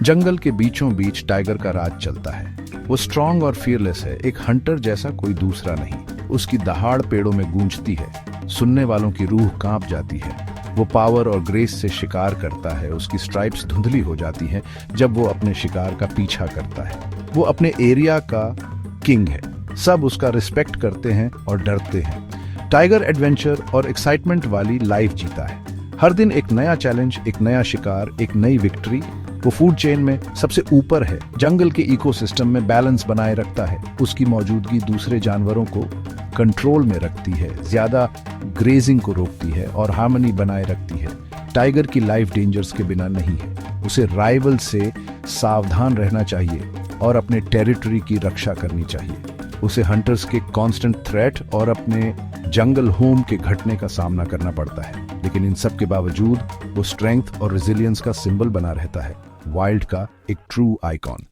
जंगल के बीचों बीच टाइगर का राज चलता है। वो स्ट्रांग और फियरलेस है, एक हंटर जैसा कोई दूसरा नहीं। उसकी दहाड़ पेड़ों में गूंजती है, सुनने वालों की रूह कांप जाती है। वो पावर और ग्रेस से शिकार करता है। उसकी स्ट्राइप्स धुंधली हो जाती हैं जब वो अपने शिकार का पीछा करता है। वो अपने एरिया का किंग है, सब उसका रिस्पेक्ट करते हैं और डरते हैं। टाइगर एडवेंचर और एक्साइटमेंट वाली लाइफ जीता है। हर दिन एक नया चैलेंज, एक नया शिकार, एक नई विक्ट्री। वो फूड चेन में सबसे ऊपर है, जंगल के इकोसिस्टम में बैलेंस बनाए रखता है। उसकी मौजूदगी दूसरे जानवरों को कंट्रोल में रखती है, ज्यादा ग्रेजिंग को रोकती है और हार्मनी बनाए रखती है। टाइगर की लाइफ डेंजर्स के बिना नहीं है। उसे राइवल से सावधान रहना चाहिए और अपने टेरिटरी की रक्षा करनी चाहिए। उसे हंटर्स के कांस्टेंट थ्रेट और अपने जंगल होम के घटने का सामना करना पड़ता है, लेकिन इन सब के बावजूद वो स्ट्रेंथ और रेजिलियंस का सिंबल बना रहता है, वाइल्ड का एक ट्रू आइकॉन।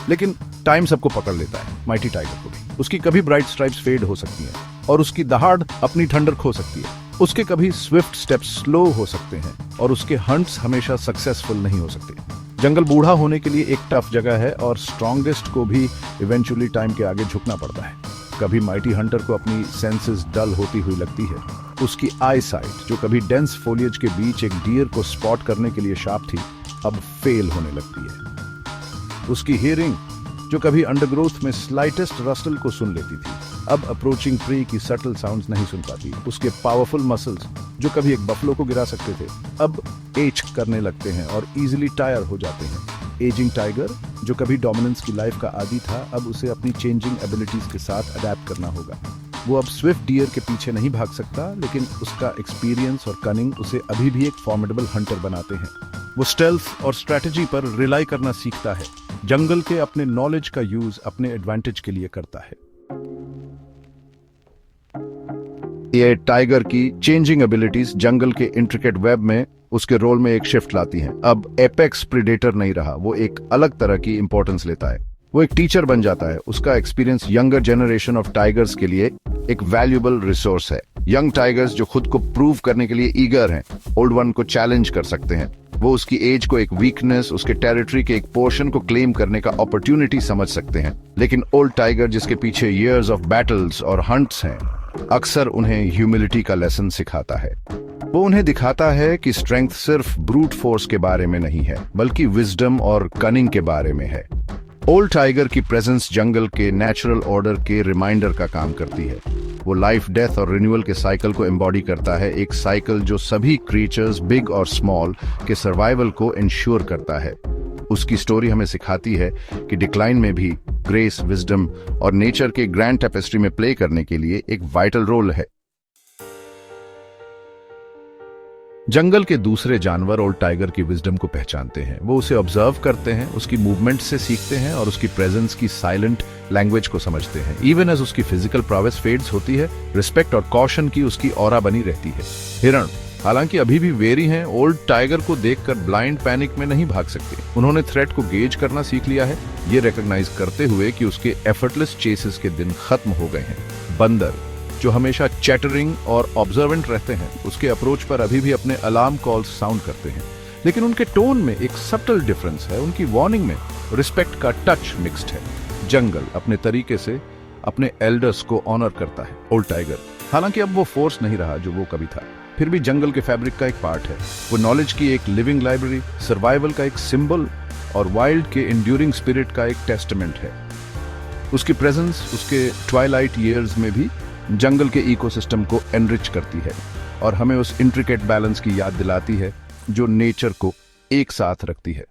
लेकिन टाइम सबको पकड़ लेता है, माइटी टाइगर को भी। उसकी कभी ब्राइट स्ट्राइप्स फेड हो सकती हैं और उसकी दहाड़ अपनी ठंडक खो सकती है। उसके कभी स्विफ्ट स्टेप्स स्लो हो सकते हैं और उसके हंट्स हमेशा सक्सेसफुल नहीं हो सकते। जंगल बूढ़ा होने के लिए एक टफ जगह है और स्ट्रॉन्गेस्ट को भी इवेंचुअली टाइम के आगे झुकना पड़ता है। कभी माइटी हंटर को अपनी सेंसेस डल होती हुई लगती है। उसकी आई साइट, जो कभी डेंस फोलिएज के बीच एक डियर को स्पॉट करने के लिए शार्प थी, अब फेल होने लगती है। उसकी हियरिंग, जो कभी अंडरग्रोथ में स्लाइटेस्ट रस्टल को सुन लेती थी, अब अप्रोचिंग प्री की सटल साउंड्स नहीं सुन पाती। उसके पावरफुल मसल्स, जो कभी एक बफलो को गिरा सकते थे, अब एच करने लगते हैं और इजीली टायर हो जाते हैं। एजिंग टाइगर, जो कभी डोमिनेंस की लाइफ का आदी था, अब उसे अपनी चेंजिंग एबिलिटीज के साथ अडेप्ट करना होगा। वो अब स्विफ्ट डियर के पीछे नहीं भाग सकता, लेकिन उसका एक्सपीरियंस और कनिंग उसे अभी भी एक फॉर्मिडेबल हंटर बनाते हैं। वो स्टेल्थ और स्ट्रेटजी पर रिलाई करना सीखता है, जंगल के अपने नॉलेज का यूज अपने एडवांटेज के लिए करता है। ये टाइगर की चेंजिंग एबिलिटीज जंगल के इंट्रिकेट वेब में उसके रोल में एक शिफ्ट लाती हैं। अब एपेक्स प्रेडेटर नहीं रहा, वो एक अलग तरह की इंपॉर्टेंस लेता है। वो एक टीचर बन जाता है। उसका experience younger generation of tigers के लिए एक वैल्यूएबल रिसोर्स है। यंग टाइगर्स जो खुद को प्रूव करने के लिए ईगर हैं, ओल्ड वन को चैलेंज कर सकते हैं। वो उसकी एज को एक वीकनेस, उसके टेरिटरी के एक पोर्शन को क्लेम करने का अपॉर्चुनिटी समझ सकते हैं। लेकिन ओल्ड टाइगर, जिसके पीछे इयर्स ऑफ बैटल्स और हंट्स हैं, अक्सर उन्हें ह्यूमिलिटी का लेसन सिखाता है। वो उन्हें दिखाता है कि स्ट्रेंथ सिर्फ ब्रूट फोर्स के बारे में नहीं है, बल्कि विजडम और कनिंग के बारे में है। ओल्ड टाइगर की प्रेजेंस जंगल के नेचुरल ऑर्डर के रिमाइंडर का काम करती है। वो लाइफ, डेथ और रिन्यूअल के साइकिल को एम्बॉडी करता है, एक साइकिल जो सभी क्रीचर्स, बिग और स्मॉल, के सर्वाइवल को इंश्योर करता है। उसकी स्टोरी हमें सिखाती है कि डिक्लाइन में भी ग्रेस, विजडम और नेचर के ग्रैंड टेपेस्ट्री में प्ले करने के लिए एक वाइटल रोल है। जंगल के दूसरे जानवर ओल्ड टाइगर की विजडम को पहचानते हैं। वो उसे ऑब्जर्व करते हैं, उसकी मूवमेंट से सीखते हैं और उसकी प्रेजेंस की साइलेंट लैंग्वेज को समझते हैं। इवन एज उसकी फिजिकल प्रोग्रेस फेड्स होती है, रिस्पेक्ट और कॉशन की उसकी ऑरा बनी रहती है। हिरण हालांकि अभी भी वेरी हैं, ओल्ड टाइगर को देखकर ब्लाइंड पैनिक में नहीं भाग सकते। उन्होंने थ्रेट को गेज करना सीख लिया है, ये रिकॉग्नाइज करते हुए कि उसके एफर्टलेस चेसेस के दिन खत्म हो गए हैं। बंदर, जो हमेशा चैटरिंग और ऑब्जर्वेंट रहते हैं, उसके अप्रोच पर अभी भी अपने अलार्म कॉल्स साउंड करते हैं, लेकिन उनके टोन में एक सटल डिफरेंस है। उनकी वार्निंग में रिस्पेक्ट का टच मिक्स्ड है। जंगल अपने तरीके से अपने एल्डर्स को ऑनर करता है। ओल्ड टाइगर हालांकि अब वो फोर्स नहीं रहा जो वो कभी था, फिर भी जंगल के फैब्रिक का एक पार्ट है। वो नॉलेज की एक लिविंग लाइब्रेरी, सर्वाइवल का एक सिंबल और वाइल्ड के इंड्यूरिंग स्पिरिट का एक टेस्टमेंट है। उसकी प्रेजेंस उसके ट्वाइलाइट ईयर्स में भी जंगल के इकोसिस्टम को एनरिच करती है और हमें उस इंट्रिकेट बैलेंस की याद दिलाती है जो नेचर को एक साथ रखती है।